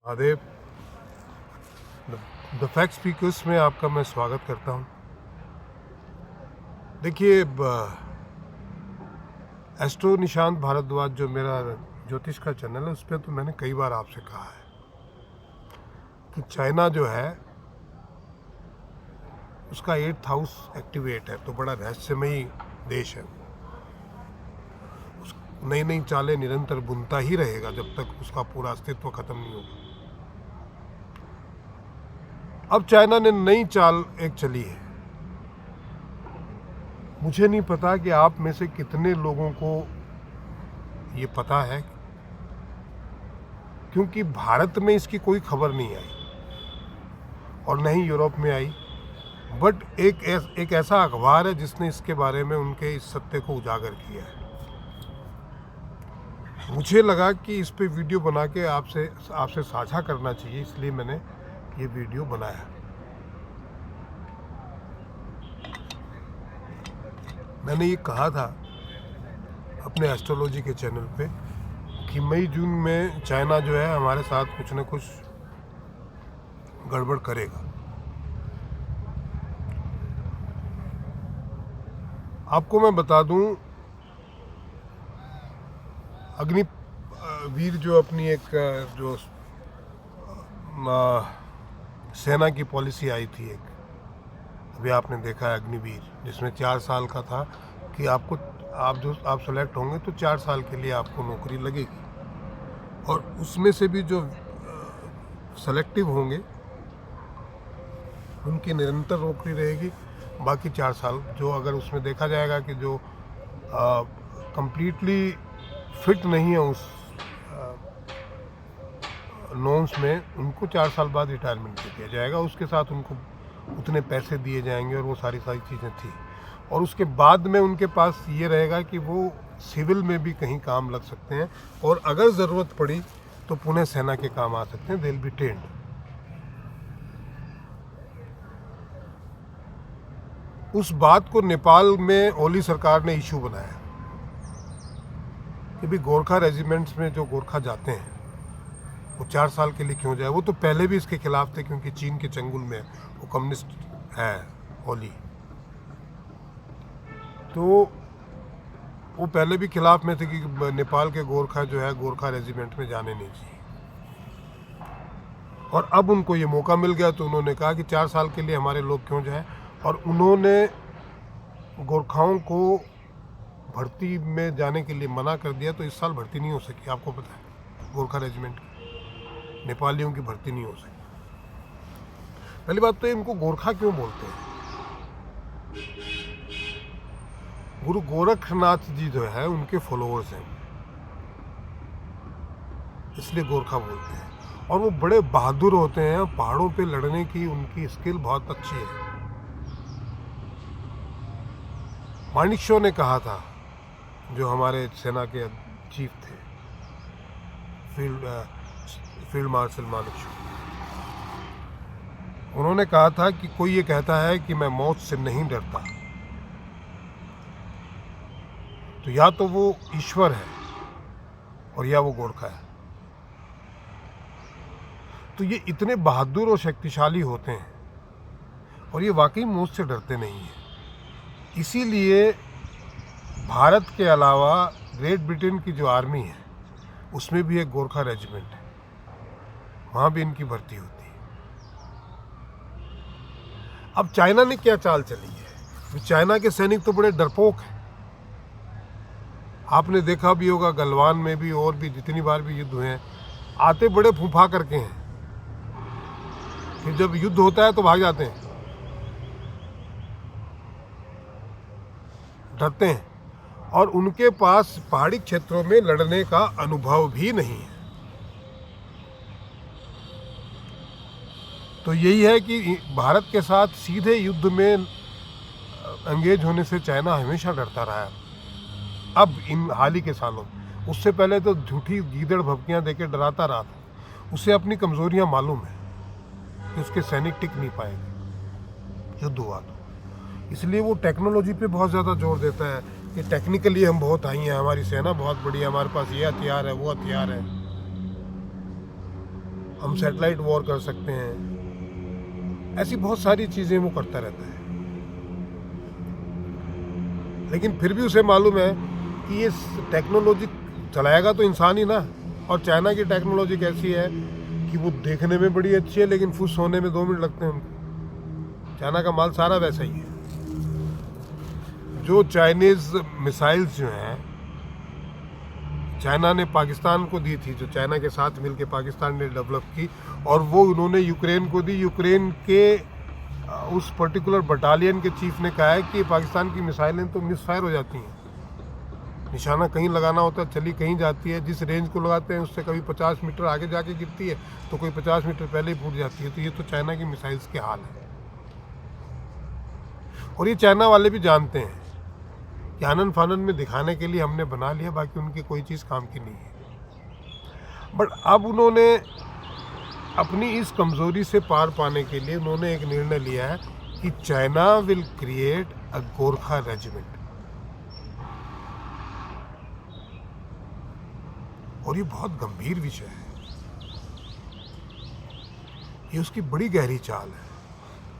आदेव the fact speakers में आपका मैं स्वागत करता हूं। देखिए, एस्ट्रो निशांत भारद्वाज जो मेरा ज्योतिष का चैनल है, उस पर तो मैंने कई बार आपसे कहा है कि चाइना जो है उसका 8th हाउस एक्टिवेट है, तो बड़ा रहस्यमयी देश है। नई नई चालें निरंतर बुनता ही रहेगा जब तक उसका पूरा अस्तित्व खत्म नहीं होगा। अब चाइना ने नई चाल एक चली है। मुझे नहीं पता कि आप में से कितने लोगों को ये पता है, क्योंकि भारत में इसकी कोई खबर नहीं आई और न ही यूरोप में आई। बट एक ऐसा अखबार है जिसने इसके बारे में उनके इस सत्य को उजागर किया है। मुझे लगा कि इस पे वीडियो बना के आपसे साझा करना चाहिए, इसलिए मैंने ये वीडियो बनाया। मैंने ये कहा था अपने एस्ट्रोलॉजी के चैनल पे कि मई जून में चाइना जो है हमारे साथ कुछ न कुछ गड़बड़ करेगा। आपको मैं बता दूं, अग्निवीर जो अपनी एक जो सेना की पॉलिसी आई थी, एक अभी आपने देखा है अग्निवीर, जिसमें 4 साल का था कि आप सेलेक्ट होंगे तो 4 साल के लिए आपको नौकरी लगेगी, और उसमें से भी जो सेलेक्टिव होंगे उनकी निरंतर नौकरी रहेगी। बाकी 4 साल जो अगर उसमें देखा जाएगा कि जो कंप्लीटली फिट नहीं है उस नॉर्म्स में, उनको 4 साल बाद रिटायरमेंट दे दिया जाएगा। उसके साथ उनको उतने पैसे दिए जाएंगे और वो सारी चीज़ें थी। और उसके बाद में उनके पास ये रहेगा कि वो सिविल में भी कहीं काम लग सकते हैं, और अगर ज़रूरत पड़ी तो पुणे सेना के काम आ सकते हैं। They will be trained. उस बात को नेपाल में ओली सरकार ने इशू बनाया कि भी गोरखा रेजिमेंट्स में जो गोरखा जाते हैं वो 4 साल के लिए क्यों जाए। वो तो पहले भी इसके खिलाफ थे, क्योंकि चीन के चंगुल में वो कम्युनिस्ट है ओली, तो वो पहले भी खिलाफ में थे कि नेपाल के गोरखा जो है गोरखा रेजिमेंट में जाने नहीं चाहिए। और अब उनको ये मौका मिल गया तो उन्होंने कहा कि 4 साल के लिए हमारे लोग क्यों जाएं, और उन्होंने गोरखाओं को भर्ती में जाने के लिए मना कर दिया। तो इस साल भर्ती नहीं हो सकी, आपको पता है, गोरखा रेजिमेंट की नेपालियों की भर्ती नहीं हो सकी। पहली बात तो इनको गोरखा क्यों बोलते हैं? गुरु गोरखनाथ जी जो है उनके फॉलोअर्स हैं, इसलिए गोरखा बोलते हैं। और वो बड़े बहादुर होते हैं, पहाड़ों पे लड़ने की उनकी स्किल बहुत अच्छी है। माणिक ने कहा था, जो हमारे सेना के चीफ थे, फील्ड मार्शल माणिक, उन्होंने कहा था कि कोई ये कहता है कि मैं मौत से नहीं डरता, तो या तो वो ईश्वर है और या वो गोरखा है। तो ये इतने बहादुर और शक्तिशाली होते हैं, और ये वाकई मौत से डरते नहीं हैं। इसीलिए भारत के अलावा ग्रेट ब्रिटेन की जो आर्मी है उसमें भी एक गोरखा रेजिमेंट है, वहाँ भी इनकी भर्ती होती है। अब चाइना ने क्या चाल चली है? चाइना के सैनिक तो बड़े डरपोक हैं। आपने देखा भी होगा, गलवान में भी और भी जितनी बार भी युद्ध हुए हैं, आते बड़े फूफा करके हैं, फिर जब युद्ध होता है तो भाग जाते हैं, डरते हैं। और उनके पास पहाड़ी क्षेत्रों में लड़ने का अनुभव भी नहीं है। तो यही है कि भारत के साथ सीधे युद्ध में एंगेज होने से चाइना हमेशा डरता रहा है। अब इन हाल ही के सालों, उससे पहले तो झूठी गीदड़ भभकियां देके डराता रहा था। उसे अपनी कमजोरियां मालूम है कि उसके सैनिक टिक नहीं पाएंगे युद्ध हुआ तो, इसलिए वो टेक्नोलॉजी पे बहुत ज़्यादा जोर देता है कि टेक्निकली हम बहुत आई हैं, हमारी सेना बहुत बड़ी है, हमारे पास ये हथियार है, वो हथियार है। हम सैटेलाइट वॉर कर सकते हैं, ऐसी बहुत सारी चीज़ें वो करता रहता है। लेकिन फिर भी उसे मालूम है कि ये टेक्नोलॉजी चलाएगा तो इंसान ही ना। और चाइना की टेक्नोलॉजी कैसी है कि वो देखने में बड़ी अच्छी है, लेकिन फुस होने में 2 मिनट लगते हैं उनको। चाइना का माल सारा वैसा ही है। जो चाइनीज़ मिसाइल्स जो हैं चाइना ने पाकिस्तान को दी थी, जो चाइना के साथ मिलकर पाकिस्तान ने डेवलप की, और वो उन्होंने यूक्रेन को दी। यूक्रेन के उस पर्टिकुलर बटालियन के चीफ ने कहा है कि पाकिस्तान की मिसाइलें तो मिसफायर हो जाती हैं, निशाना कहीं लगाना होता है चली कहीं जाती है, जिस रेंज को लगाते हैं उससे कभी 50 मीटर आगे जाके गिरती है तो कोई 50 मीटर पहले ही फूट जाती है। तो ये तो चाइना की मिसाइल्स के हाल है। और ये चाइना वाले भी जानते हैं कि आनन फानन में दिखाने के लिए हमने बना लिया, बाकी उनकी कोई चीज़ काम की नहीं है। बट अब उन्होंने अपनी इस कमज़ोरी से पार पाने के लिए उन्होंने एक निर्णय लिया है कि China will create a Gorkha regiment. और ये बहुत गंभीर विषय है, ये उसकी बड़ी गहरी चाल है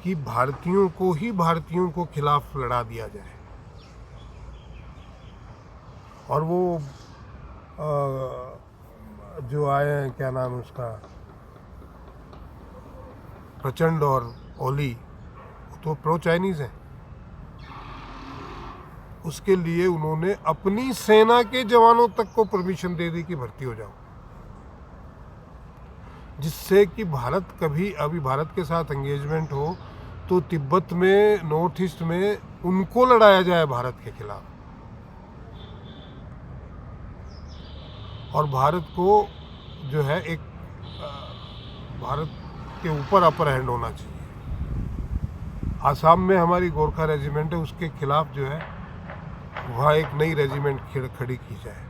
कि भारतीयों को ही भारतीयों को खिलाफ लड़ा दिया जाए। और वो जो आए हैं, क्या नाम है उसका, प्रचंड और ओली, तो प्रो चाइनीज़ हैं। उसके लिए उन्होंने अपनी सेना के जवानों तक को परमिशन दे दी कि भर्ती हो जाओ, जिससे कि अभी भारत के साथ एंगेजमेंट हो तो तिब्बत में, नॉर्थ ईस्ट में उनको लड़ाया जाए भारत के खिलाफ। और भारत को जो है एक भारत के ऊपर अपर हैंड होना चाहिए। आसाम में हमारी गोरखा रेजिमेंट है, उसके खिलाफ जो है वहाँ एक नई रेजिमेंट खड़ी की जाए।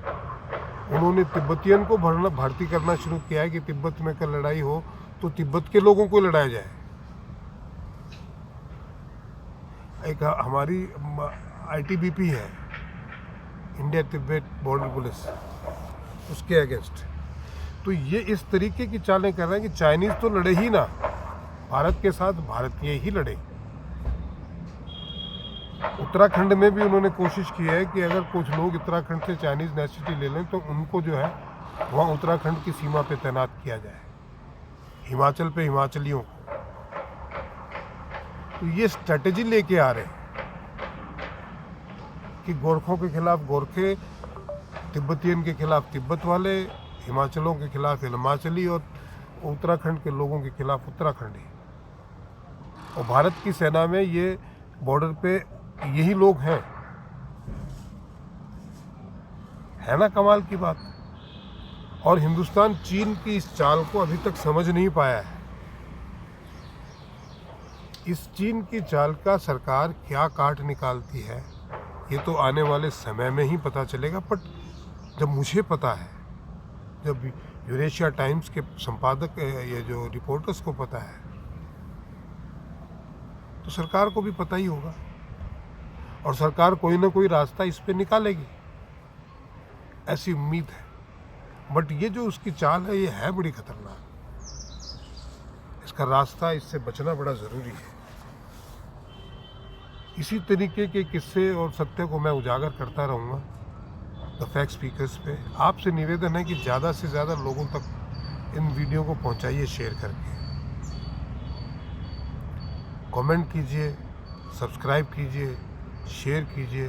उन्होंने तिब्बतियन को भर्ती करना शुरू किया है कि तिब्बत में कल लड़ाई हो तो तिब्बत के लोगों को लड़ाया जाए। एक हमारी ITBP है, इंडिया तिब्बत बॉर्डर पुलिस, उसके अगेंस्ट। तो ये इस तरीके की चालें कर रहे हैं कि चाइनीज़ तो लड़े ही ना, भारत के साथ भारतीय ही लड़े। उत्तराखंड में भी उन्होंने कोशिश की है कि अगर कुछ लोग उत्तराखंड से चाइनीज़ नेशनलिटी ले लें तो उनको जो है वहाँ उत्तराखंड की सीमा पे तैनात किया जाए, हिमाचल पे हिमाचलियों को। तो ये स्ट्रेटजी लेके आ रहे हैं कि गोरखों के खिलाफ गोरखे, तिब्बतियन के खिलाफ तिब्बत वाले, हिमाचलों के खिलाफ हिमाचली, और उत्तराखंड के लोगों के खिलाफ उत्तराखंडी। और भारत की सेना में ये बॉर्डर पे यही लोग हैं, है ना कमाल की बात। और हिंदुस्तान चीन की इस चाल को अभी तक समझ नहीं पाया है। इस चीन की चाल का सरकार क्या काट निकालती है ये तो आने वाले समय में ही पता चलेगा। बट जब मुझे पता है, जब यूरेशिया टाइम्स के संपादक, ये जो रिपोर्टर्स को पता है, तो सरकार को भी पता ही होगा और सरकार कोई ना कोई रास्ता इस पे निकालेगी, ऐसी उम्मीद है। बट ये जो उसकी चाल है, ये है बड़ी खतरनाक। इसका रास्ता, इससे बचना बड़ा ज़रूरी है। इसी तरीके के किस्से और सत्य को मैं उजागर करता रहूँगा द फैक्ट स्पीकर्स पे। आपसे निवेदन है कि ज़्यादा से ज़्यादा लोगों तक इन वीडियो को पहुँचाइए शेयर करके। कमेंट कीजिए, सब्सक्राइब कीजिए, शेयर कीजिए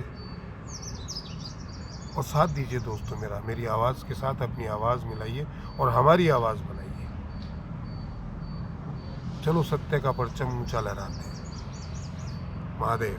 और साथ दीजिए दोस्तों। मेरी आवाज़ के साथ अपनी आवाज़ मिलाइए और हमारी आवाज़ बनाइए। चलो सत्य का परचम ऊंचा लहराते हैं। महादेव।